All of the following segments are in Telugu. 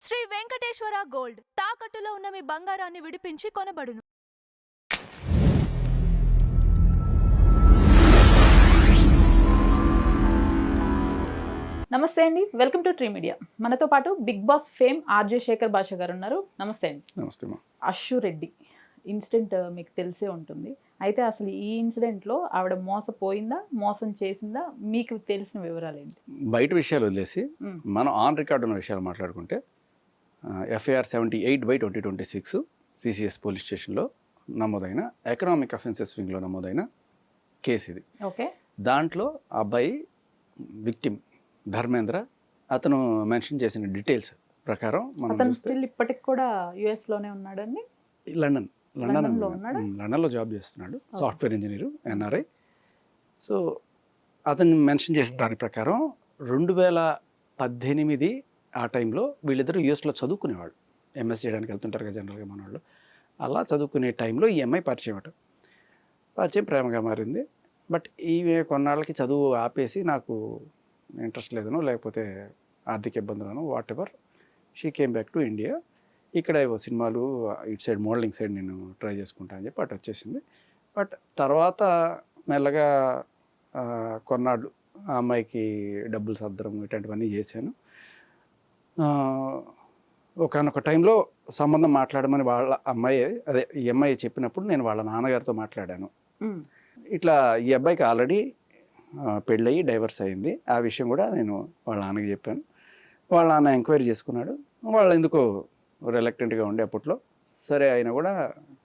శ్రీ వెంకటేశ్వర గోల్డ్ తాకట్టులో ఉన్న మీ బంగారాన్ని విడిపించి కొనబడును. నమస్తే అండి, వెల్కమ్ టు ట్రీ మీడియా. మనతో పాటు Bigg Boss fame RJ Shekar Basha గారు ఉన్నారు. నమస్తే అండి. నమస్తే మా. అశు రెడ్డి ఇన్సిడెంట్ మీకు తెలిసే ఉంటుంది. అయితే అసలు ఈ ఇన్సిడెంట్లో ఆవిడ మోసపోయిందా, మోసం చేసిందా, మీకు తెలిసిన వివరాలు ఏంటి? బయట విషయాలు వదిలేసి మనం ఆన్ రికార్డ్ ఉన్న విషయాలు మాట్లాడుకుంటే ఎఫ్ఐఆర్ 78/2026 సిసిఎస్ పోలీస్ స్టేషన్లో నమోదైన ఎకనామిక్ అఫెన్సెస్ వింగ్లో నమోదైన కేసు ఇది. ఓకే. దాంట్లో అబ్బాయి విక్టిమ్ ధర్మేంద్ర, అతను మెన్షన్ చేసిన డీటెయిల్స్ ప్రకారం అతను స్టిల్ ఇప్పటికి కూడా యుఎస్ లోనే ఉన్నాడండి. లండన్లో జాబ్ చేస్తున్నాడు, సాఫ్ట్వేర్ ఇంజనీరు, ఎన్ఆర్ఐ. సో అతను మెన్షన్ చేసిన దాని ప్రకారం 2018 ఆ టైంలో వీళ్ళిద్దరూ యూఎస్లో చదువుకునేవాళ్ళు. ఎంఎస్ చేయడానికి వెళ్తుంటారు కదా జనరల్గా మన వాళ్ళు. అలా చదువుకునే టైంలో ఈ అమ్మాయి పరిచయం ప్రేమగా మారింది. బట్ ఈమె కొన్నాళ్ళకి చదువు ఆపేసి నాకు ఇంట్రెస్ట్ లేదనో లేకపోతే ఆర్థిక ఇబ్బందులను what ever she came back to India. ఇక్కడ ఏవో సినిమాలు ఇటు సైడ్ మోడలింగ్ సైడ్ నేను ట్రై చేసుకుంటా అని చెప్పి అటు వచ్చేసింది. బట్ తర్వాత మెల్లగా కొన్నాళ్ళు ఆ అమ్మాయికి డబ్బులు సర్దడం ఇట్లాంటివన్నీ చేశాను. ఒకనొక టైంలో సంబంధం మాట్లాడమని వాళ్ళ ఈ అమ్మాయి చెప్పినప్పుడు నేను వాళ్ళ నాన్నగారితో మాట్లాడాను. ఇట్లా ఈ అబ్బాయికి ఆల్రెడీ పెళ్ళయి డైవర్స్ అయింది. ఆ విషయం కూడా నేను వాళ్ళ నాన్నకి చెప్పాను. వాళ్ళ నాన్న ఎంక్వైరీ చేసుకున్నాడు. వాళ్ళు ఎందుకో రిలక్టెంట్గా ఉండే అప్పట్లో. సరే అయినా కూడా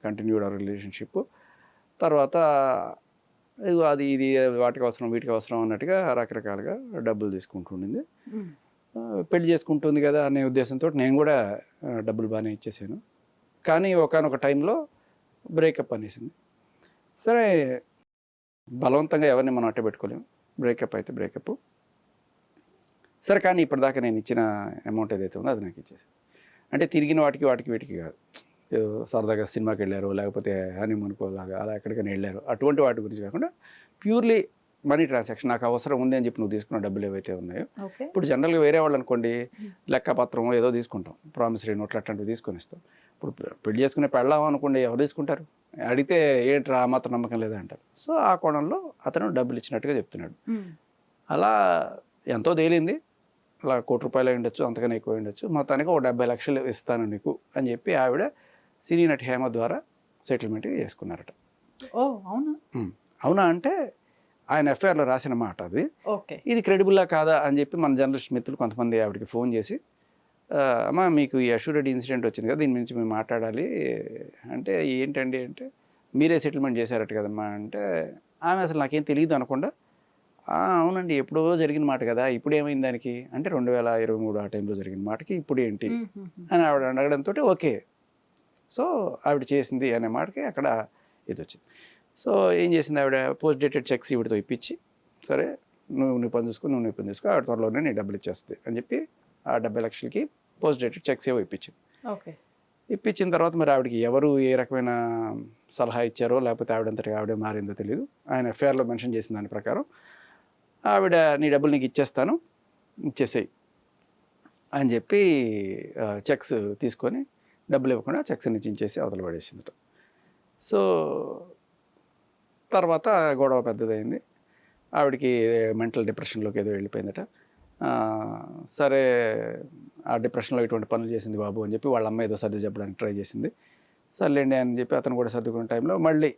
కంటిన్యూడ్ ఆ రిలేషన్షిప్. తర్వాత అది ఇది వాటికి అవసరం వీటికి అవసరం అన్నట్టుగా రకరకాలుగా డబ్బులు తీసుకుంటుండింది. పెళ్లి చేసుకుంటుంది కదా అనే ఉద్దేశంతో నేను కూడా డబ్బులు బాగానే ఇచ్చేసాను. కానీ ఒకానొక టైంలో బ్రేకప్ అనేసింది. సరే బలవంతంగా ఎవరిని మనం అట్టే పెట్టుకోలేము. బ్రేకప్ అయితే బ్రేకప్. సరే కానీ ఇప్పటిదాకా నేను ఇచ్చిన అమౌంట్ ఏదైతే ఉందో అది నాకు ఇచ్చేసి, అంటే తిరిగిన వాటికి వీటికి కాదు, సరదాగా సినిమాకి వెళ్ళారు లేకపోతే హనీమూన్కో లాగా అలా ఎక్కడికైనా వెళ్ళారు అటువంటి వాటి గురించి కాకుండా ప్యూర్లీ మనీ ట్రాన్సాక్షన్. నాకు అవసరం ఉంది అని చెప్పి నువ్వు తీసుకున్న డబ్బులు ఏవైతే ఉన్నాయో, ఇప్పుడు జనరల్గా వేరే వాళ్ళు అనుకోండి లెక్కపత్రం ఏదో తీసుకుంటాం, ప్రామిసరీ నోట్లు అట్లాంటివి తీసుకొని ఇస్తాం. ఇప్పుడు పెళ్లి చేసుకునే పెళ్ళాం అనుకోండి, ఎవరు తీసుకుంటారు? అడిగితే ఏంటి ఆ మాత్రం నమ్మకం లేదా అంటారు. సో ఆ కోణంలో అతను డబ్బులు ఇచ్చినట్టుగా చెప్తున్నాడు. అలా ఎంతో తేలింది, అలా ₹1,00,00,000 అయి ఉండొచ్చు, అంతకన్నా ఎక్కువ ఉండొచ్చు. మొత్తానికి ఒక 70 లక్షలు ఇస్తాను నీకు అని చెప్పి ఆవిడ సినీ నటి హేమ ద్వారా సెటిల్మెంట్ చేసుకున్నారట. అవునా అంటే ఆయన ఎఫ్ఐఆర్లో రాసిన మాట అది. ఇది క్రెడిబుల్లా కాదా అని చెప్పి మన జర్నలిస్ట్ మిత్రులు కొంతమంది ఆవిడకి ఫోన్ చేసి, అమ్మ మీకు ఈ అశు రెడ్డి ఇన్సిడెంట్ వచ్చింది కదా, దీని గురించి మేము మాట్లాడాలి అంటే, ఏంటండి అంటే మీరే సెటిల్మెంట్ చేశారట కదమ్మా అంటే, ఆమె అసలు నాకేం తెలియదు అనకుండా, అవునండి ఎప్పుడో జరిగిన మాట కదా, ఇప్పుడు ఏమైంది దానికి అంటే 2023 ఆ టైంలో జరిగిన మాటకి ఇప్పుడు ఏంటి అని ఆవిడ అడగడంతో ఓకే, సో ఆవిడ చేసింది అనే మాటకి అక్కడ ఇది వచ్చింది. సో ఏం చేసింది ఆవిడ, పోస్ట్ డేటెడ్ చెక్స్ ఈవిడతో ఇప్పించి, సరే నువ్వు పని చూసుకో ఆవిడ త్వరలోనే నీ డబ్బులు ఇచ్చేస్తుంది అని చెప్పి ఆ 70 లక్షలకి పోస్ట్ డేటెడ్ చెక్స్ ఏవో ఇప్పించింది. ఇప్పించిన తర్వాత మరి ఆవిడకి ఎవరు ఏ రకమైన సలహా ఇచ్చారో లేకపోతే ఆవిడంతటి ఆవిడే మారిందో తెలియదు. ఆయన ఎఫ్ఐఆర్లో మెన్షన్ చేసిన దాని ప్రకారం ఆవిడ నీ డబ్బులు నీకు ఇచ్చేసేయి అని చెప్పి చెక్స్ తీసుకొని డబ్బులు ఇవ్వకుండా చెక్స్ నుంచి ఇచ్చేసి అవతల పడేసిందట. సో తర్వాత గొడవ పెద్దదైంది. ఆవిడకి మెంటల్ డిప్రెషన్లోకి ఏదో వెళ్ళిపోయిందట. సరే ఆ డిప్రెషన్లో ఇటువంటి పనులు చేసింది బాబు అని చెప్పి వాళ్ళ అమ్మ ఏదో సర్ది చెప్పడానికి ట్రై చేసింది. సర్లేండి అని చెప్పి అతను కూడా సర్దుకున్న టైంలో మళ్ళీ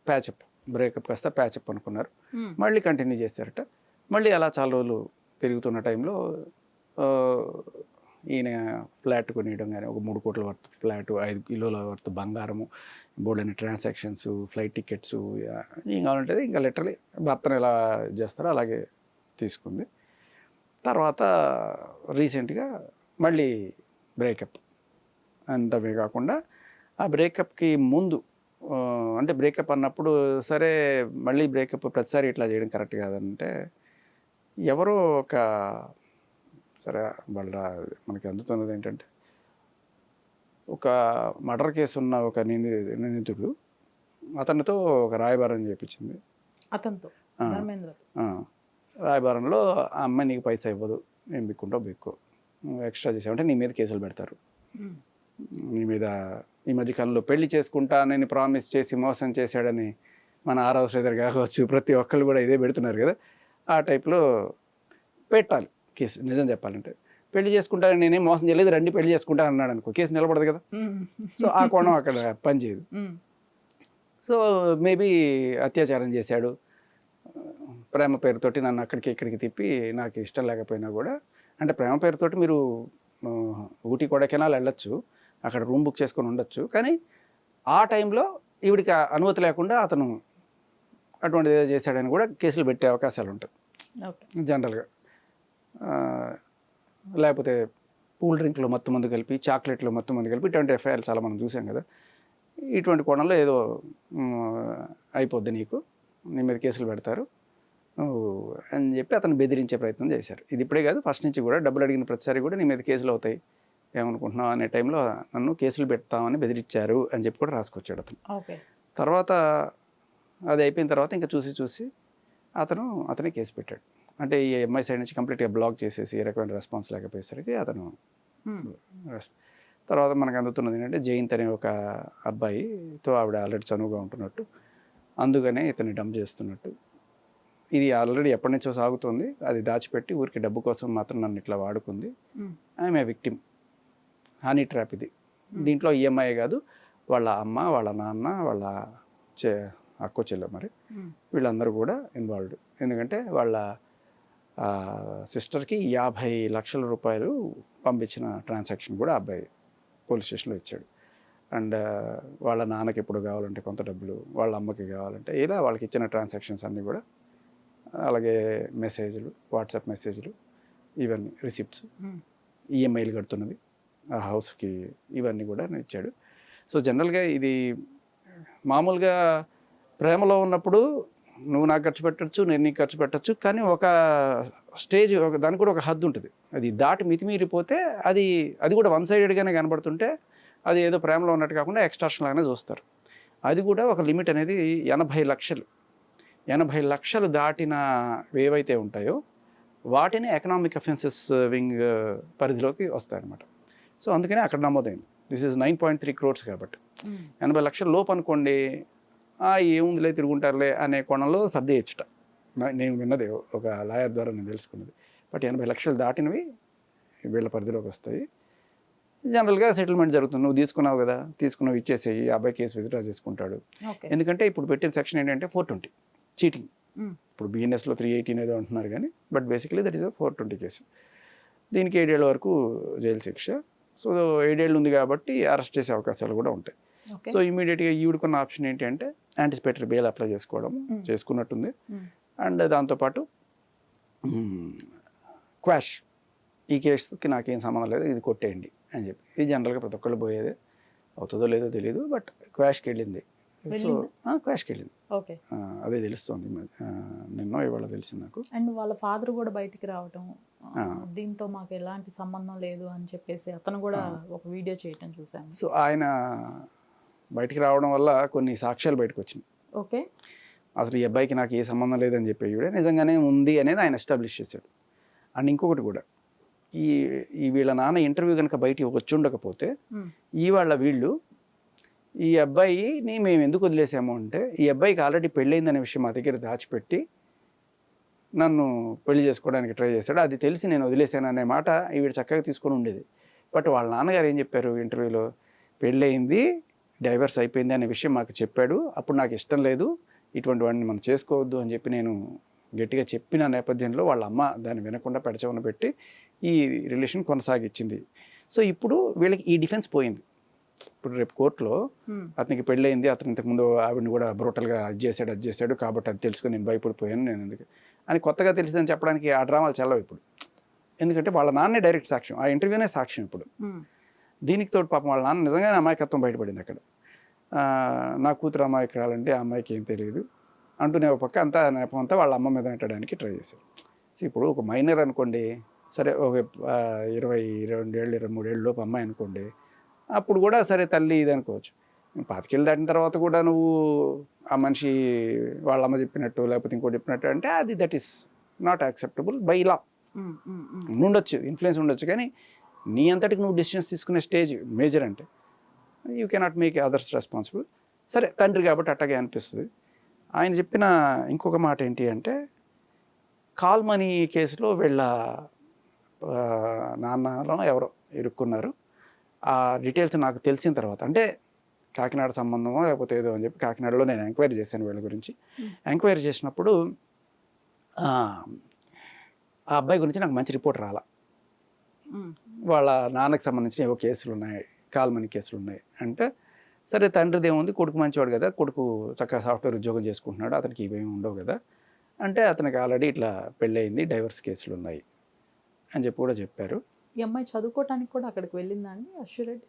ప్యాచప్, బ్రేకప్ కాస్త ప్యాచప్ అనుకున్నారు. మళ్ళీ కంటిన్యూ చేశారట. మళ్ళీ అలా చాలా రోజులు తిరుగుతున్న టైంలో ఈయన ఫ్లాట్ కొనియడం కానీ, ఒక 3 కోట్ల వర్త్ ఫ్లాట్, 5 కిలోల వర్త్ బంగారము, బోల్డెన్ ట్రాన్సాక్షన్స్, ఫ్లైట్ టికెట్స్, ఏం కావాలంటే ఇంకా లిటరలీ భర్తను ఎలా చేస్తారో అలాగే తీసుకుంది. తర్వాత రీసెంట్గా మళ్ళీ బ్రేకప్. అంతమే కాకుండా ఆ బ్రేకప్కి ముందు అంటే బ్రేకప్ అన్నప్పుడు సరే మళ్ళీ బ్రేకప్ ప్రతిసారి ఇట్లా చేయడం కరెక్ట్ కాదంటే, ఎవరో ఒక సరే వాళ్ళ మనకి అందుతున్నది ఏంటంటే, ఒక మర్డర్ కేసు ఉన్న ఒక నిందితుడు అతనితో ఒక రాయబారం చేయించింది. అతనితో రాయబారంలో ఆ అమ్మాయి నీకు పైసా ఇవ్వదు, ఏం బిక్కుంటావు బిక్కు, ఎక్స్ట్రా చేసావు అంటే నీ మీద కేసులు పెడతారు. నీ మీద ఈ మధ్యకాలంలో పెళ్లి చేసుకుంటానని ప్రామిస్ చేసి మోసం చేశాడని మన ఆరవ శ్రీధర్ కావచ్చు, ప్రతి ఒక్కళ్ళు కూడా ఇదే పెడుతున్నారు కదా. ఆ టైప్లో పెట్టాలి కేసు. నిజం చెప్పాలంటే పెళ్లి చేసుకుంటానని నేనేం మోసం చేయలేదు, రండి పెళ్లి చేసుకుంటాను అన్నాడు అనుకో, కేసు నిలబడదు కదా. సో ఆ కోణం అక్కడ పనిచేయదు. సో మేబీ అత్యాచారం చేశాడు, ప్రేమ పేరుతోటి నన్ను అక్కడికి ఇక్కడికి తిప్పి నాకు ఇష్టం లేకపోయినా కూడా, అంటే ప్రేమ పేరుతోటి మీరు ఊటీ కొడైకెనాల్ వెళ్ళొచ్చు, అక్కడ రూమ్ బుక్ చేసుకొని ఉండొచ్చు, కానీ ఆ టైంలో ఈవిడికి అనుమతి లేకుండా అతను అటువంటిది ఏదో చేశాడని కూడా కేసులు పెట్టే అవకాశాలు ఉంటాయి జనరల్గా. లేకపోతే కూల్ డ్రింక్లో మత్తు మందు కలిపి, చాక్లెట్లో మత్తు మందు కలిపి, ఇటువంటి ఎఫ్ఐఆర్లు చాలా మనం చూసాం కదా. ఇటువంటి కోణంలో ఏదో అయిపోద్ది నీకు, నీ మీద కేసులు పెడతారు అని చెప్పి అతను బెదిరించే ప్రయత్నం చేశారు. ఇది ఇప్పుడే కాదు, ఫస్ట్ నుంచి కూడా డబ్బులు అడిగిన ప్రతిసారి కూడా నీ మీద కేసులు అవుతాయి ఏమనుకుంటున్నావు అనే టైంలో నన్ను కేసులు పెడతామని బెదిరించారు అని చెప్పి కూడా రాసుకొచ్చాడు అతను. తర్వాత అది అయిపోయిన తర్వాత ఇంకా చూసి అతనే కేసు పెట్టాడు. అంటే ఈ అమ్మాయి సైడ్ నుంచి కంప్లీట్గా బ్లాక్ చేసేసి ఏ రకమైన రెస్పాన్స్ లేకపోయేసరికి అతను తర్వాత మనకు అందుతున్నది ఏంటంటే జయంత్ అనే ఒక అబ్బాయితో ఆవిడ ఆల్రెడీ చనువుగా ఉంటున్నట్టు, అందుకనే ఇతన్ని డంప్ చేస్తున్నట్టు. ఇది ఆల్రెడీ ఎప్పటి నుంచో సాగుతుంది, అది దాచిపెట్టి ఊరికి డబ్బు కోసం మాత్రం నన్ను ఇట్లా వాడుకుంది. I'm a victim, honey trap ఇది. దీంట్లో ఈఎంఐ కాదు, వాళ్ళ అమ్మ, వాళ్ళ నాన్న, వాళ్ళ అక్కో చెల్లె మరి వీళ్ళందరూ కూడా ఇన్వాల్వ్డ్. ఎందుకంటే వాళ్ళ సిస్టర్కి 50 లక్షల రూపాయలు పంపించిన ట్రాన్సాక్షన్ కూడా అబ్బాయి పోలీస్ స్టేషన్లో ఇచ్చాడు. అండ్ వాళ్ళ నాన్నకి ఎప్పుడు కావాలంటే కొంత డబ్బులు, వాళ్ళ అమ్మకి కావాలంటే ఇలా వాళ్ళకి ఇచ్చిన ట్రాన్సాక్షన్స్ అన్నీ కూడా, అలాగే మెసేజ్లు, వాట్సాప్ మెసేజ్లు, ఇవన్నీ రిసిప్ట్స్, ఈఎంఐలు కడుతున్నది ఆ హౌస్కి, ఇవన్నీ కూడా ఇచ్చాడు. సో జనరల్గా ఇది మామూలుగా ప్రేమలో ఉన్నప్పుడు నువ్వు నాకు ఖర్చు పెట్టచ్చు, నేను నీకు ఖర్చు పెట్టచ్చు, కానీ ఒక స్టేజ్, దానికి కూడా ఒక హద్దు ఉంటుంది. అది దాటి మితిమీరిపోతే అది కూడా వన్ సైడెడ్గానే కనబడుతుంటే అది ఏదో ప్రేమలో ఉన్నట్టు కాకుండా ఎక్స్ట్రాషన్ లాగానే చూస్తారు. అది కూడా ఒక లిమిట్ అనేది 80 లక్షలు దాటిన ఏవైతే ఉంటాయో వాటిని ఎకనామిక్ అఫెన్సెస్ వింగ్ పరిధిలోకి వస్తాయన్నమాట. సో అందుకనే అక్కడ నమోదైంది. దిస్ ఈజ్ 9.3 crores కాబట్టి 80 లక్షల లోపు అనుకోండి, ఏముందిలే తిరుగుంటారులే అనే కోణంలో సర్దేయచ్చుట. నేను విన్నది ఒక లాయర్ ద్వారా నేను తెలుసుకున్నది. బట్ 80 లక్షలు దాటినవి వీళ్ళ పరిధిలోకి వస్తాయి. జనరల్గా సెటిల్మెంట్ జరుగుతుంది. నువ్వు తీసుకున్నావు కదా, తీసుకున్నావు ఇచ్చేసేయి, అబ్బాయి కేసు విత్డ్రా చేసుకుంటాడు. ఎందుకంటే ఇప్పుడు పెట్టిన సెక్షన్ ఏంటంటే 420 చీటింగ్. ఇప్పుడు బిఎన్ఎస్లో 318 ఏదో అంటున్నారు కానీ, but basically that is 420 case. దీనికి 7 ఏళ్ళ వరకు జైలు శిక్ష. సో 7 ఏళ్ళు ఉంది కాబట్టి అరెస్ట్ చేసే అవకాశాలు కూడా ఉంటాయి. సో ఇమీడియట్గా ఈవిడకున్న ఆప్షన్ ఏంటి అంటే యాంటిసిపేటరీ బెయిల్ అప్లై చేసుకున్నట్టుంది. అండ్ దాంతోపాటు క్వాష్, ఈ కేసుకి నాకేం సంబంధం లేదు, ఇది కొట్టేయండి అని చెప్పి. ఇది జనరల్గా ప్రతి ఒక్కళ్ళు పోయేదే, అవుతుందో లేదో తెలియదు, బట్ క్వాష్కి వెళ్ళింది. సో క్వాష్కి వెళ్ళింది, అదే తెలుస్తుంది. నిన్నో ఇవాళ తెలిసింది నాకు. అండ్ వాళ్ళ ఫాదర్ కూడా బయటికి రావటం, దీంతో మాకు ఎలాంటి సంబంధం లేదు అని చెప్పేసి అతను కూడా ఒక వీడియో చేయటం చూసాను. సో ఆయన బయటికి రావడం వల్ల కొన్ని సాక్ష్యాలు బయటకు వచ్చినాయి. ఓకే, అసలు ఈ అబ్బాయికి నాకు ఏ సంబంధం లేదని చెప్పి కూడా నిజంగానే ఉంది అనేది ఆయన ఎస్టాబ్లిష్ చేశాడు. అండ్ ఇంకొకటి కూడా, ఈ వీళ్ళ నాన్న ఇంటర్వ్యూ కనుక బయటికి వచ్చి ఉండకపోతే వీళ్ళు ఈ అబ్బాయిని మేము ఎందుకు వదిలేసాము అంటే, ఈ అబ్బాయికి ఆల్రెడీ పెళ్ళయిందనే విషయం మా దగ్గర దాచిపెట్టి నన్ను పెళ్లి చేసుకోవడానికి ట్రై చేశాడు. అది తెలిసి నేను వదిలేశాను అనే మాట ఈవిడ చక్కగా తీసుకొని ఉండేది. బట్ వాళ్ళ నాన్నగారు ఏం చెప్పారు ఇంటర్వ్యూలో, పెళ్ళయింది, డైవర్స్ అయిపోయింది అనే విషయం మాకు చెప్పాడు. అప్పుడు నాకు ఇష్టం లేదు, ఇటువంటి వాడిని మనం చేసుకోవద్దు అని చెప్పి నేను గట్టిగా చెప్పిన నేపథ్యంలో వాళ్ళ అమ్మ దాన్ని వినకుండా పెడచవన పెట్టి ఈ రిలేషన్ కొనసాగించింది. సో ఇప్పుడు వీళ్ళకి ఈ డిఫెన్స్ పోయింది. ఇప్పుడు రేపు కోర్టులో అతనికి పెళ్ళయింది, అతను ఇంతకుముందు ఆవిడని కూడా బ్రూటల్గా అది చేశాడు కాబట్టి అది తెలుసుకొని నేను భయపడిపోయాను, నేను ఎందుకు అని కొత్తగా తెలిసిందని చెప్పడానికి ఆ డ్రామాలు చల్లవు ఇప్పుడు. ఎందుకంటే వాళ్ళ నాన్నే డైరెక్ట్ సాక్ష్యం, ఆ ఇంటర్వ్యూనే సాక్ష్యం. ఇప్పుడు దీనికి తోడు పాపం వాళ్ళ నాన్న నిజంగానే అమాయకత్వం బయటపడింది అక్కడ. నా కూతురు అమాయకురాలంటే ఆ అమ్మాయికి ఏం తెలియదు అంటూనే ఒక పక్క అంతా నేపం అంతా వాళ్ళ అమ్మ మీద పెట్టడానికి ట్రై చేశారు. సో ఇప్పుడు ఒక మైనర్ అనుకోండి, సరే ఒక 22 ఏళ్ళు 23 ఏళ్ళ లోపు అమ్మాయి అనుకోండి, అప్పుడు కూడా సరే తల్లి ఇది అనుకోవచ్చు. 25 ఏళ్ళు దాటిన తర్వాత కూడా నువ్వు ఆ మనిషి వాళ్ళ అమ్మ చెప్పినట్టు లేకపోతే ఇంకోటి చెప్పినట్టు అంటే అది that is not acceptable by law. ఉండొచ్చు, ఇన్ఫ్లుయెన్స్ ఉండొచ్చు, కానీ నీ అంతటికి నువ్వు డిసిషన్స్ తీసుకునే స్టేజ్ మేజర్ అంటే you cannot make others responsible. సరే తండ్రి కాబట్టి అట్టగే అనిపిస్తుంది. ఆయన చెప్పిన ఇంకొక మాట ఏంటి అంటే కాల్ మనీ కేసులో వీళ్ళ నాన్నలో ఎవరో ఇరుక్కున్నారు. ఆ డీటెయిల్స్ నాకు తెలిసిన తర్వాత, అంటే కాకినాడ సంబంధమో లేకపోతే ఏదో అని చెప్పి కాకినాడలో నేను ఎంక్వైరీ చేశాను వీళ్ళ గురించి. ఎంక్వైరీ చేసినప్పుడు ఆ అబ్బాయి గురించి నాకు మంచి రిపోర్ట్ రాలా. వాళ్ళ నాన్నకి సంబంధించిన ఏవో కేసులు ఉన్నాయి, కాల్ మనీ కేసులు ఉన్నాయి అంటే, సరే తండ్రిది ఏముంది, కొడుకు మంచివాడు కదా, కొడుకు చక్కగా సాఫ్ట్వేర్ ఉద్యోగం చేసుకుంటున్నాడు, అతనికి ఇవేమి ఉండవు కదా అంటే, అతనికి ఆల్రెడీ ఇట్లా పెళ్ళయింది, డైవర్స్ కేసులు ఉన్నాయి అని చెప్పి కూడా చెప్పారు. ఈ అమ్మాయి చదువుకోవటానికి కూడా అక్కడికి వెళ్ళిందా అండి అశ్వరెడ్డి?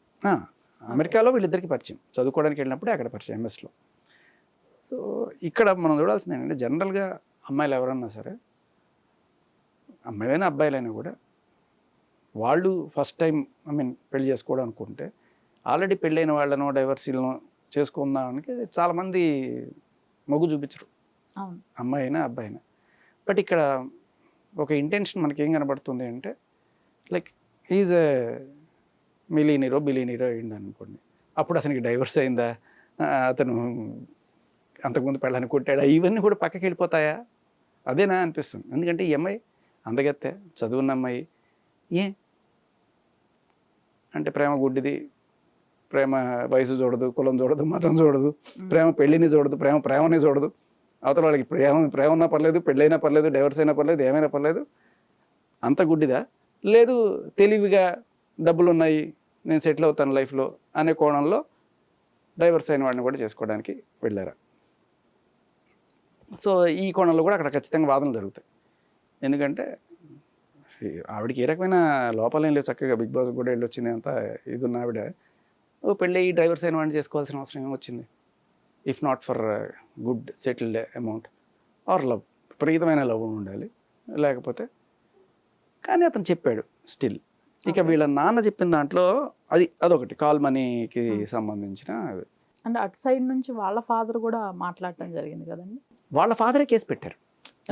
అమెరికాలో వీళ్ళిద్దరికి పరిచయం, చదువుకోవడానికి వెళ్ళినప్పుడే అక్కడ పరిచయం ఎంఎస్లో. సో ఇక్కడ మనం చూడాల్సింది ఏంటంటే, జనరల్గా అమ్మాయిలు ఎవరన్నా సరే, అమ్మాయిలైనా అబ్బాయిలైనా కూడా, వాళ్ళు ఫస్ట్ టైం పెళ్లి చేసుకోవడం అనుకుంటే ఆల్రెడీ పెళ్ళైన వాళ్ళను డైవర్సీలను చేసుకుందానికి చాలామంది మొగ్గు చూపించరు, అవును, అమ్మాయి అయినా అబ్బాయి అయినా. బట్ ఇక్కడ ఒక ఇంటెన్షన్ మనకి ఏం కనబడుతుంది అంటే, లైక్ ఈజ్ ఏ మిలీనీరో బిలీనీరో అయ్యింది అనుకోండి, అప్పుడు అతనికి డైవర్స్ అయిందా, అతను అంతకుముందు పెళ్ళని కొట్టాడా, ఇవన్నీ కూడా పక్కకి వెళ్ళిపోతాయా, అదేనా అనిపిస్తుంది. ఎందుకంటే ఈ అమ్మాయి అందగత్తే, చదువున్న అమ్మాయి, అంటే ప్రేమ గుడ్డిది, ప్రేమ వయసు చూడదు, కులం చూడదు, మతం చూడదు, ప్రేమ పెళ్ళిని చూడదు, ప్రేమని చూడదు, అవతల వాళ్ళకి ప్రేమ ఉన్నా పర్లేదు, పెళ్ళైనా పర్లేదు, డైవర్స్ అయినా పర్లేదు, ఏమైనా పర్లేదు, అంత గుడ్డిదా, లేదు తెలివిగా డబ్బులు ఉన్నాయి, నేను సెటిల్ అవుతాను లైఫ్లో అనే కోణంలో డైవర్స్ అయిన వాడిని కూడా చేసుకోవడానికి వెళ్ళారా. సో ఈ కోణంలో కూడా అక్కడ ఖచ్చితంగా వాదనలు జరుగుతాయి. ఎందుకంటే ఆవిడకి ఏ రకమైన లోపాలేం లేవు, చక్కగా బిగ్ బాస్ కూడా వెళ్ళి వచ్చింది, అంతా ఇది ఉన్న ఆవిడ పెళ్ళి డ్రైవర్స్ అయిన వాడిని చేసుకోవాల్సిన అవసరం ఏమొచ్చింది, if not for good settled amount are love, విపరీతమైన లవ్ ఉండాలి, లేకపోతే. కానీ అతను చెప్పాడు స్టిల్. ఇక వీళ్ళ నాన్న చెప్పిన దాంట్లో అదొకటి కాల్ మనీకి సంబంధించిన. అంటే అటు సైడ్ నుంచి వాళ్ళ ఫాదర్ కూడా మాట్లాడటం జరిగింది కదండి. వాళ్ళ ఫాదరే కేసు పెట్టారు,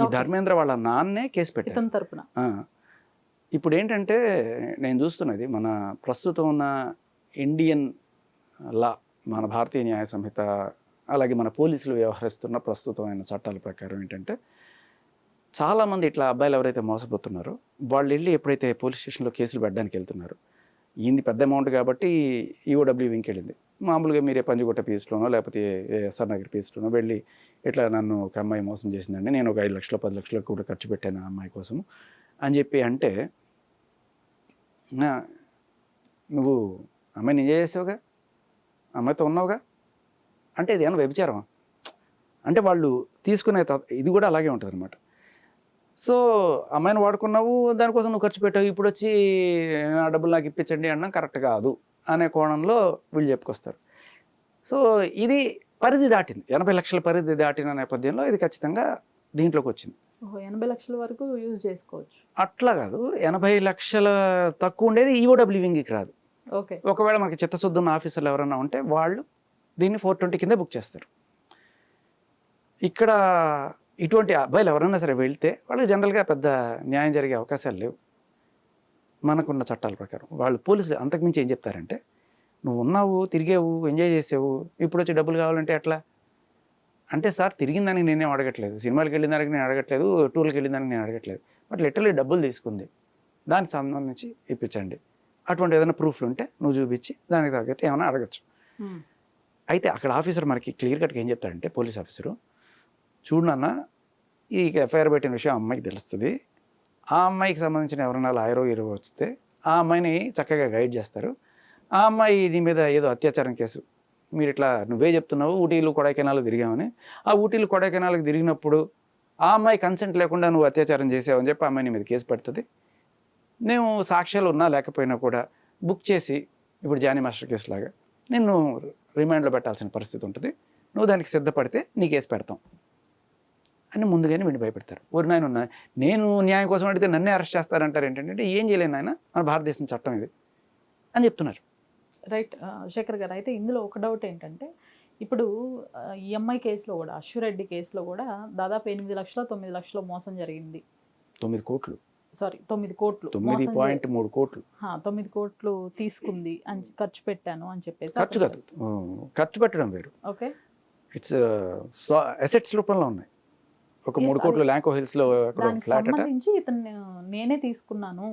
ఈ ధర్మేంద్ర వాళ్ళ నాన్నే కేసు పెట్టారు ఇతని తరపున. ఇప్పుడు ఏంటంటే నేను చూస్తున్నది మన ప్రస్తుతం ఉన్న ఇండియన్ లా, మన భారతీయ న్యాయ సంహిత, అలాగే మన పోలీసులు వ్యవహరిస్తున్న ప్రస్తుతమైన చట్టాల ప్రకారం ఏంటంటే, చాలామంది ఇట్లా అబ్బాయిలు ఎవరైతే మోసపోతున్నారో వాళ్ళు వెళ్ళి ఎప్పుడైతే పోలీస్ స్టేషన్లో కేసులు పెట్టడానికి వెళ్తున్నారు, ఈయన పెద్ద అమౌంట్ కాబట్టి ఈఓడబ్ల్యూ వింగ్కి వెళ్ళింది, మామూలుగా మీరే పంజుగుట్ట పీస్లోనో లేకపోతే ఎస్ఆర్ నగర్ పీస్లోనో వెళ్ళి ఇట్లా నన్ను ఒక అమ్మాయి మోసం చేసిందండి, నేను ఒక 5 లక్షలు 10 లక్షలు కూడా ఖర్చు పెట్టాను ఆ అమ్మాయి కోసం అని చెప్పి అంటే, నువ్వు అమ్మాయిని ఎంజాయ్ చేసావుగా, అమ్మాయితో ఉన్నావుగా అంటే ఇది ఏమన్నా వ్యభిచారమా అంటే, వాళ్ళు తీసుకునే ఇది కూడా అలాగే ఉంటుంది అనమాట. సో అమ్మాయిని వాడుకున్నావు, దానికోసం నువ్వు ఖర్చు పెట్టావు, ఇప్పుడు వచ్చి నా డబ్బులు నాకు ఇప్పించండి అన్నా కరెక్ట్ కాదు అనే కోణంలో వీళ్ళు చెప్పుకొస్తారు. సో ఇది పరిధి దాటింది, 80 లక్షల పరిధి దాటిన నేపథ్యంలో ఇది ఖచ్చితంగా దీంట్లోకి వచ్చింది. 80 లక్షల వరకు యూజ్ చేసుకోవచ్చు. అట్లా కాదు, 80 లక్షల తక్కువ ఉండేది ఈఓడబ్ల్యూ వింగ్కి రాదు. ఓకే, ఒకవేళ మనకి చిత్తశుద్ధి ఉన్న ఆఫీసర్లు ఎవరైనా ఉంటే వాళ్ళు దీన్ని 420 కింద బుక్ చేస్తారు. ఇక్కడ ఇటువంటి అబ్బాయిలు ఎవరైనా సరే వెళ్తే వాళ్ళకి జనరల్గా పెద్ద న్యాయం జరిగే అవకాశాలు లేవు మనకున్న చట్టాల ప్రకారం. వాళ్ళు పోలీసులు అంతకుమించి ఏం చెప్తారంటే, నువ్వు ఉన్నావు, తిరిగావు, ఎంజాయ్ చేసావు, ఇప్పుడు వచ్చి డబ్బులు కావాలంటే ఎట్లా అంటే, సార్ తిరిగిందానికి నేనేం అడగట్లేదు, సినిమాలకు వెళ్ళిన దానికి నేను అడగట్లేదు, టూర్కి వెళ్ళిన దానికి నేను అడగట్లేదు, బట్ లిటరలీ డబ్బులు తీసుకుంది, దానికి సంబంధించి ఇప్పించండి, అటువంటి ఏదైనా ప్రూఫ్లు ఉంటే నువ్వు చూపించి దానికి తగ్గట్టు ఏమైనా అడగచ్చు. అయితే అక్కడ ఆఫీసర్ మనకి క్లియర్ కట్గా ఏం చెప్తాడంటే, పోలీస్ ఆఫీసరు, చూడు నాన్న, ఈ ఎఫ్ఐఆర్ పెట్టిన విషయం అమ్మాయికి తెలుస్తుంది, ఆ అమ్మాయికి సంబంధించిన ఎవరైనా లాయరో హీరో వస్తే ఆ అమ్మాయిని చక్కగా గైడ్ చేస్తారు, ఆ అమ్మాయి నీ మీద ఏదో అత్యాచారం కేసు, మీరు ఇట్లా నువ్వే చెప్తున్నావు ఊటీలు కొడైకెనాల్ తిరిగామని, ఆ ఊటీలు కొడైకెనాల్కి తిరిగినప్పుడు ఆ అమ్మాయి కన్సెంట్ లేకుండా నువ్వు అత్యాచారం చేసావని చెప్పి ఆ అమ్మాయిని మీద కేసు పెడుతుంది, నేను సాక్ష్యాలు ఉన్నా లేకపోయినా కూడా బుక్ చేసి ఇప్పుడు జానీ మాస్టర్ కేసు లాగా నిన్ను రిమాండ్లో పెట్టాల్సిన పరిస్థితి ఉంటుంది, నువ్వు దానికి సిద్ధపడితే నీ కేసు పెడతాం అని ముందుగానే వీడిని భయపెడతారు. ఊరి నాయన ఉన్నా నేను న్యాయం కోసం అడిగితే నన్నే అరెస్ట్ చేస్తారంటారు ఏంటంటే, ఏం చేయలేను ఆయన, మన భారతదేశం చట్టం ఇది అని చెప్తున్నారు. రైట్ శేఖర్ గారు, అయితే ఇందులో ఒక డౌట్ ఏంటంటే, ఇప్పుడు ఈఎంఐ కేసులో కూడా, అశ్వరెడ్డి కేసులో కూడా దాదాపు 8 లక్షలు 9 లక్షలు మోసం జరిగింది. 9 కోట్లు సారీ 9 కోట్లు 9.3 కోట్లు 9 కోట్లు తీసుకుంది అని ఖర్చు పెట్టాను అని చెప్పేసి ఖర్చు కాదు, ఖర్చు పెట్టడం వేరు. ఓకే. ఇట్స్ అసెట్స్ రూపంలో ఉన్నాయి. ఒక 3 కోట్లు ల్యాంకో హిల్స్ లో దానికి ఫ్లాట్ అట. సంబంధించి ఇతను నేనే తీసుకున్నాను,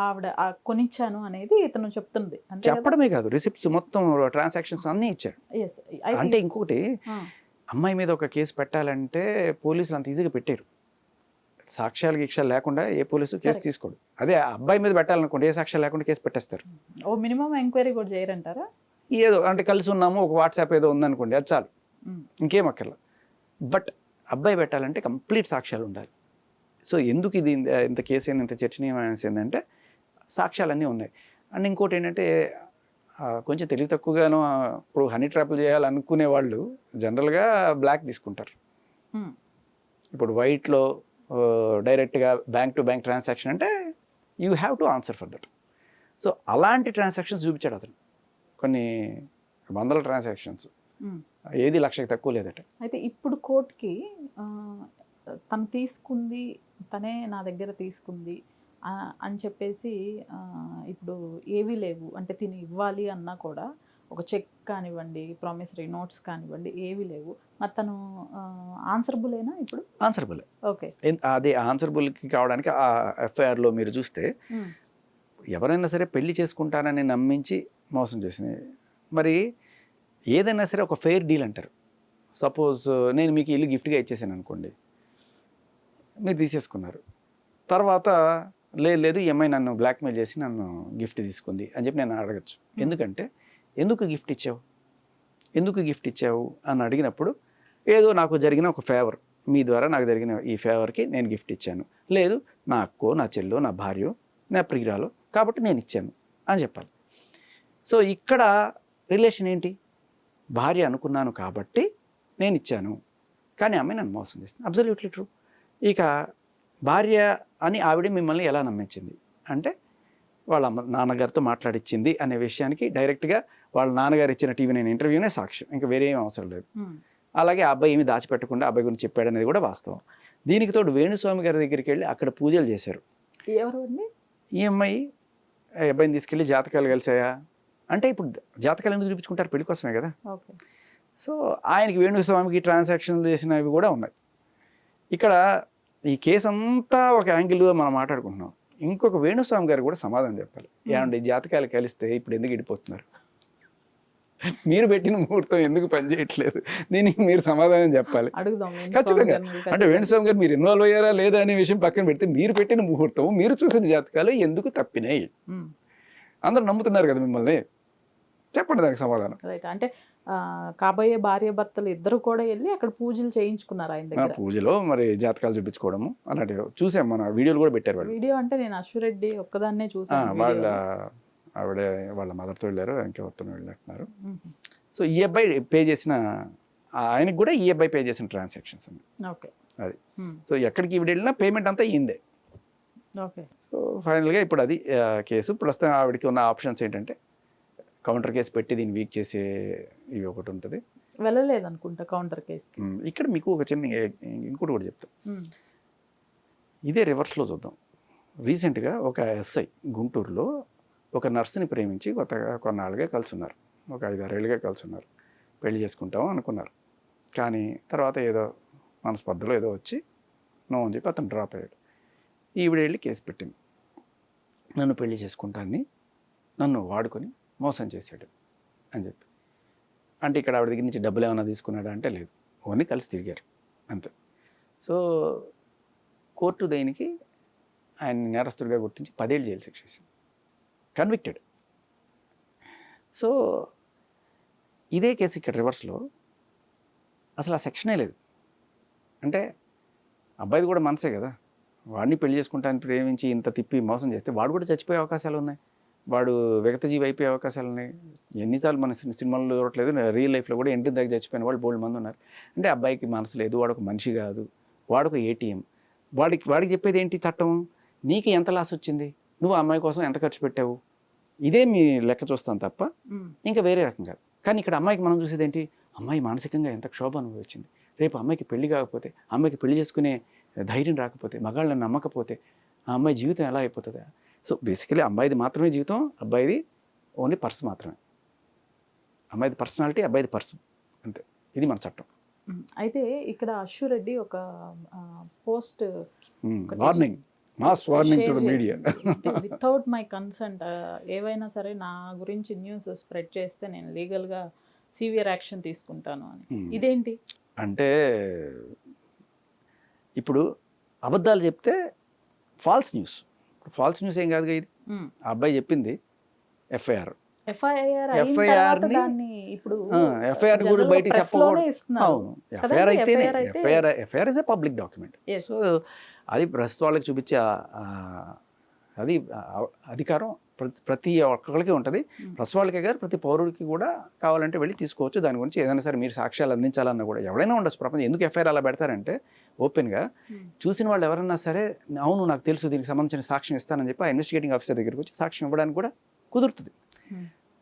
ఆవిడ కొనిచ్చాను అనేది ఇతను చెప్తుంది. అంతే కదా? చెప్పడమే కాదు, రిసిప్ట్స్ మొత్తం ట్రాన్సాక్షన్స్ అన్నీ ఇచ్చాడు. Yes. అంటే ఇంకొకటి, ఆ, అమ్మాయి మీద ఒక కేసు పెట్టాలంటే పోలీసులు అంత ఈజీగా పెట్టారు. సాక్ష్యాలు గీక్షాలు లేకుండా ఏ పోలీసు కేసు Correct. తీసుకోడు. అదే అబ్బాయి మీద పెట్టాలనుకోండి, ఏ సాక్ష్యాలు లేకుండా కేసు పెట్టేస్తారు. ఓ మినిమం ఎంక్వైరీ కూడా చేయరంటారా? ఏదో అంటే కలిసి ఉన్నాము, ఒక వాట్సాప్ ఏదో ఉందనుకోండి, అది చాలు, ఇంకేం అక్కర్లా. బట్ అబ్బాయి పెట్టాలంటే కంప్లీట్ సాక్ష్యాలు ఉండాలి. సో ఎందుకు ఇది ఇంత కేసు ఇంత చర్చనీయమైన ఏంటంటే సాక్ష్యాలన్నీ ఉన్నాయి. అండ్ ఇంకోటి ఏంటంటే కొంచెం తెలివి తక్కువగాను ఇప్పుడు హనీ ట్రాప్లు చేయాలనుకునే వాళ్ళు జనరల్గా బ్లాక్ తీసుకుంటారు. ఇప్పుడు వైట్లో డైరెక్ట్గా బ్యాంక్ టు బ్యాంక్ ట్రాన్సాక్షన్ అంటే you have to answer for that. So అలాంటి ట్రాన్సాక్షన్స్ చూపించాడు అతను, కొన్ని వందల ట్రాన్సాక్షన్స్, ఏది 1,00,000కి తక్కువ లేదట. అయితే ఇప్పుడు కోర్టుకి తను తీసుకుంది, తనే నా దగ్గర తీసుకుంది అని చెప్పేసి ఇప్పుడు ఏవీ లేవు అంటే తిని ఇవ్వాలి అన్నా కూడా ఒక చెక్ కానివ్వండి, ప్రామిసరీ నోట్స్ కానివ్వండి, ఏవీ లేవు. మరి తను ఆన్సరబులేనా ఇప్పుడు? ఆన్సరబుల్. ఓకే. అదే ఆన్సరబుల్కి కావడానికి ఆ ఎఫ్ఐఆర్లో మీరు చూస్తే ఎవరైనా సరే పెళ్లి చేసుకుంటానని నమ్మించి మోసం చేసినవి. మరి ఏదైనా సరే ఒక ఫెయిర్ డీల్ అంటారు. సపోజ్ నేను మీకు ఇల్లు గిఫ్ట్గా ఇచ్చేసాను అనుకోండి, మీరు తీసేసుకున్నారు. తర్వాత లేదు ఈ అమ్మాయి నన్ను బ్లాక్మెయిల్ చేసి నన్ను గిఫ్ట్ తీసుకుంది అని చెప్పి నేను అడగచ్చు. ఎందుకంటే ఎందుకు గిఫ్ట్ ఇచ్చావు అని అడిగినప్పుడు ఏదో నాకు జరిగిన ఒక ఫేవర్, మీ ద్వారా నాకు జరిగిన ఈ ఫేవర్కి నేను గిఫ్ట్ ఇచ్చాను, లేదు నా అక్కో నా చెల్లో నా భార్యో నా ప్రియురాలో కాబట్టి నేను ఇచ్చాను అని చెప్పాలి. సో ఇక్కడ రిలేషన్ ఏంటి? భార్య అనుకున్నాను కాబట్టి నేను ఇచ్చాను, కానీ అమ్మాయి నన్ను మోసం చేసింది. Absolutely true. ఇక భార్య అని ఆవిడ మిమ్మల్ని ఎలా నమ్మించింది అంటే వాళ్ళ నాన్నగారితో మాట్లాడిచ్చింది అనే విషయానికి డైరెక్ట్గా వాళ్ళ నాన్నగారు ఇచ్చిన టీవీ నేను ఇంటర్వ్యూనే సాక్ష్యం, ఇంకా వేరే ఏం అవసరం లేదు. అలాగే ఆ అబ్బాయి ఏమి దాచిపెట్టకుండా అబ్బాయి గురించి చెప్పాడనేది కూడా వాస్తవం. దీనికి తోడు వేణుస్వామి గారి దగ్గరికి వెళ్ళి అక్కడ పూజలు చేశారు. ఎవరు అండి? ఈ అమ్మాయి అబ్బాయిని తీసుకెళ్ళి జాతకాలు కలిసాయా అంటే, ఇప్పుడు జాతకాలు ఎందుకు చూపించుకుంటారు? పెళ్లి కోసమే కదా. ఓకే. సో ఆయనకి వేణుస్వామికి ట్రాన్సాక్షన్లు చేసినవి కూడా ఉన్నాయి. ఇక్కడ ఈ కేసు అంతా ఒక యాంగిల్గా మనం మాట్లాడుకుంటున్నాం. ఇంకొక వేణుస్వామి గారు కూడా సమాధానం చెప్పాలి. ఏమంటే జాతకాలు కలిస్తే ఇప్పుడు ఎందుకు ఇడిపోతున్నారు? మీరు పెట్టిన ముహూర్తం ఎందుకు పనిచేయట్లేదు? దీనికి మీరు సమాధానం చెప్పాలి. అడుగుదాం ఖచ్చితంగా. అంటే వేణుస్వామి గారు మీరు ఇన్వాల్వ్ అయ్యారా లేదా అనే విషయం పక్కన పెడితే, మీరు పెట్టిన ముహూర్తం, మీరు చూసిన జాతకాలు ఎందుకు తప్పినాయి? అందరూ నమ్ముతున్నారు కదా మిమ్మల్ని, చెప్పండి దానికి సమాధానం. రైట్. అంటే కాబోయే భార్య భర్తలు ఇద్దరు కూడా వెళ్ళి అక్కడ పూజలు చేయించుకున్నారు ఆయన దగ్గర. పూజలో మరి జాతకాలు చూపించుకోవడము అలాంటివి చూసాం, మన వీడియోలు కూడా పెట్టారు వాళ్ళు. వీడియో అంటే నేను అశ్వరెడ్డి ఒక్కదాన్నే చూసాను. ఆవిడ వాళ్ళ మదర్తో వెళ్ళారు, ఇంకెవరితో వెళ్ళినట్టున్నారు. సో ఈ అబ్బాయి పే చేసిన, ఆయనకి కూడా ఈ అబ్బాయి పే చేసిన ట్రాన్సాక్షన్స్ ఉన్నాయి. ఓకే. అది సో ఎక్కడికి ఈవిడ వెళ్ళినా పేమెంట్ అంతా ఈందే. ఓకే. సో ఫైనల్గా ఇప్పుడు అది కేసు. ప్రస్తుతం ఆవిడకి ఉన్న ఆప్షన్స్ ఏంటంటే కౌంటర్ కేసు పెట్టి దీన్ని వీక్ చేసే ఇవి ఒకటి ఉంటుంది. వెళ్ళలేదనుకుంటా కౌంటర్ కేసు. ఇక్కడ మీకు ఒక చిన్న ఇంకోటి కూడా చెప్తాం, ఇదే రివర్స్లో చూద్దాం. రీసెంట్గా ఒక ఎస్ఐ గుంటూరులో ఒక నర్సుని ప్రేమించి కొన్నాళ్ళుగా కలిసి ఉన్నారు, ఒక 5-6 ఏళ్ళుగా కలిసి ఉన్నారు. పెళ్లి చేసుకుంటాము అనుకున్నారు, కానీ తర్వాత ఏదో మనస్పర్ధలో ఏదో వచ్చి నో అని చెప్పి అతను డ్రాప్ అయ్యాడు. ఈవిడ వెళ్ళి కేసు పెట్టింది, నన్ను పెళ్లి చేసుకుంటానని నన్ను వాడుకొని మోసం చేశాడు అని చెప్పి. అంటే ఇక్కడ ఆవిడ దగ్గర నుంచి డబ్బులు ఏమైనా తీసుకున్నాడా అంటే లేదు, ఓన్లీ కలిసి తిరిగారు అంతే. సో కోర్టు దేనికి ఆయన నేరస్తుడిగా గుర్తించి 10 ఏళ్ళు జైలు శిక్ష వేసింది, కన్విక్టెడ్. సో ఇదే కేసు ఇక్కడ రివర్స్లో అసలు ఆ సెక్షనే లేదు. అంటే అబ్బాయిది కూడా మనసే కదా, వాడిని పెళ్లి చేసుకుంటానికి ప్రేమించి ఇంత తిప్పి మోసం చేస్తే వాడు కూడా చచ్చిపోయే అవకాశాలు ఉన్నాయి, వాడు విగతజీవి అయిపోయే అవకాశాలు ఉన్నాయి. ఎన్నిసార్లు మన సినిమాల్లో చూడట్లేదు, రియల్ లైఫ్లో కూడా ఎంట్రీ దగ్గర చచ్చిపోయిన వాళ్ళు బోల్డ్ మంది ఉన్నారు. అంటే అబ్బాయికి మనసు లేదు, వాడు ఒక మనిషి కాదు, వాడు ఒక ఏటీఎం. వాడికి చెప్పేది ఏంటి చట్టం? నీకు ఎంత లాస్ వచ్చింది, నువ్వు అమ్మాయి కోసం ఎంత ఖర్చు పెట్టావు, ఇదే మీ లెక్క చూస్తాను తప్ప ఇంకా వేరే రకం కాదు. కానీ ఇక్కడ అమ్మాయికి మనం చూసేది ఏంటి? అమ్మాయి మానసికంగా ఎంత క్షోభ అనుభవించింది, రేపు అమ్మాయికి పెళ్లి కాకపోతే, అమ్మాయికి పెళ్లి చేసుకునే ధైర్యం రాకపోతే, మగాళ్ళని నమ్మకపోతే ఆ అమ్మాయి జీవితం ఎలా అయిపోతుంది? సో బేసికలీ అమ్మాయిది మాత్రమే జీవితం, అబ్బాయిది ఓన్లీ పర్స్ మాత్రమే. అమ్మాయిది పర్సనాలిటీ, అబ్బాయిది పర్స్, అంతే. ఇది మన చట్టం. అయితే ఇక్కడ అశ్వు రెడ్డి ఒక post warning, mass warning to the media. Without my consent ఏవైనా సరే నా గురించి న్యూస్ స్ప్రెడ్ చేస్తే నేను లీగల్గా సివియర్ యాక్షన్ తీసుకుంటాను అని. ఇదేంటి అంటే ఇప్పుడు అబద్ధాలు చెప్తే ఫాల్స్ న్యూస్. ఫాల్స్ న్యూస్ ఏం కాదుగా ఇది. ఆ అబ్బాయి చెప్పింది ఎఫ్ఐఆర్ ఇప్పుడు ఎఫ్ఐఆర్ కూడా బయటికి చెప్పకూడదు. అవును, ఎఫ్ఐఆర్ అయితేనే FIR is a public document. So అది ప్రెస్ వాళ్ళకి చూపించే అది అధికారం ప్రతి ఒక్కరికి ఉంటుంది. ప్రెస్ వాళ్ళకే కాదు, ప్రతి పౌరుడికి కూడా కావాలంటే వెళ్ళి తీసుకోవచ్చు. దాని గురించి ఏదైనా సరే మీరు సాక్ష్యాలు అందించాలన్నా కూడా ఎవరైనా ఉండొచ్చు ప్రపంచం. ఎందుకు ఎఫ్ఐఆర్ అలా పెడతారంటే ఓపెన్గా చూసిన వాళ్ళు ఎవరన్నా సరే అవును నాకు తెలుసు దీనికి సంబంధించిన సాక్ష్యం ఇస్తానని చెప్పి ఆ ఇన్వెస్టిగేటింగ్ ఆఫీసర్ దగ్గరికి వచ్చి సాక్ష్యం ఇవ్వడానికి కూడా కుదురుతుంది.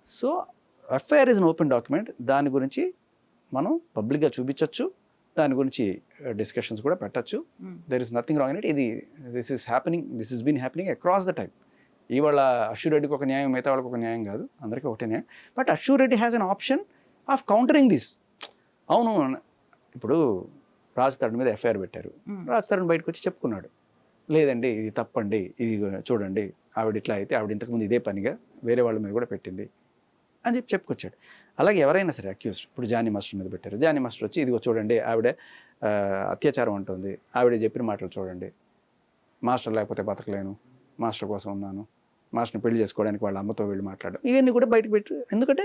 So FIR is an open document. దాని గురించి మనం పబ్లిక్గా చూపించవచ్చు, దాని గురించి డిస్కషన్స్ కూడా పెట్టచ్చు. There is nothing wrong in it. ఇది this is been happening across the time. ఇవాళ అశ్వు రెడ్డికి ఒక న్యాయం, మిగతా వాళ్ళకి ఒక న్యాయం కాదు, అందరికీ ఒకటే న్యాయం. But Ashu Reddy has an option of countering this. అవును, ఇప్పుడు రాజ్ తరుణ్ మీద ఎఫ్ఐఆర్ పెట్టారు. రాజ్ తరుణ్ బయటకు వచ్చి చెప్పుకున్నాడు, లేదండి ఇది తప్పండి, ఇది చూడండి ఆవిడ ఇట్లా అయితే ఆవిడ ఇంతకుముందు ఇదే పనిగా వేరే వాళ్ళ మీద కూడా పెట్టింది అని చెప్పి చెప్పుకొచ్చాడు. అలాగే ఎవరైనా సరే అక్యూజ్డ్, ఇప్పుడు జానీ మాస్టర్ మీద పెట్టారు. జానీ మాస్టర్ వచ్చి ఇదిగో చూడండి ఆవిడ అత్యాచారం అంటుంది, ఆవిడ చెప్పిన మాటలు చూడండి, మాస్టర్ లేకపోతే బతకలేను, మాస్టర్ కోసం ఉన్నాను, మాస్టర్ని పెళ్లి చేసుకోవడానికి వాళ్ళ అమ్మతో వెళ్ళి మాట్లాడడం, ఇవన్నీ కూడా బయటకు పెట్టు. ఎందుకంటే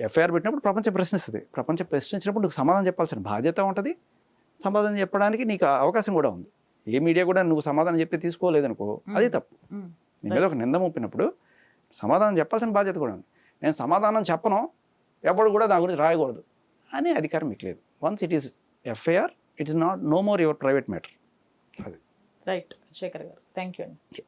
ఎఫ్ఐఆర్ పెట్టినప్పుడు ప్రపంచం ప్రశ్నిస్తుంది. ప్రపంచం ప్రశ్నించినప్పుడు నువ్వు సమాధానం చెప్పాల్సిన బాధ్యత ఉంటుంది, సమాధానం చెప్పడానికి నీకు అవకాశం కూడా ఉంది. ఏ మీడియా కూడా నువ్వు సమాధానం చెప్పి తీసుకోలేదనుకో అది తప్పు. నీ మీద ఒక నింద మోపినప్పుడు సమాధానం చెప్పాల్సిన బాధ్యత కూడా ఉంది. నేను సమాధానం చెప్పను, ఎప్పుడు కూడా దాని గురించి రాయకూడదు అనే అధికారం మీకు లేదు. Once it is FIR, it is no more your private matter. అది రైట్. శేఖర్ గారు, థ్యాంక్ యూ అండి.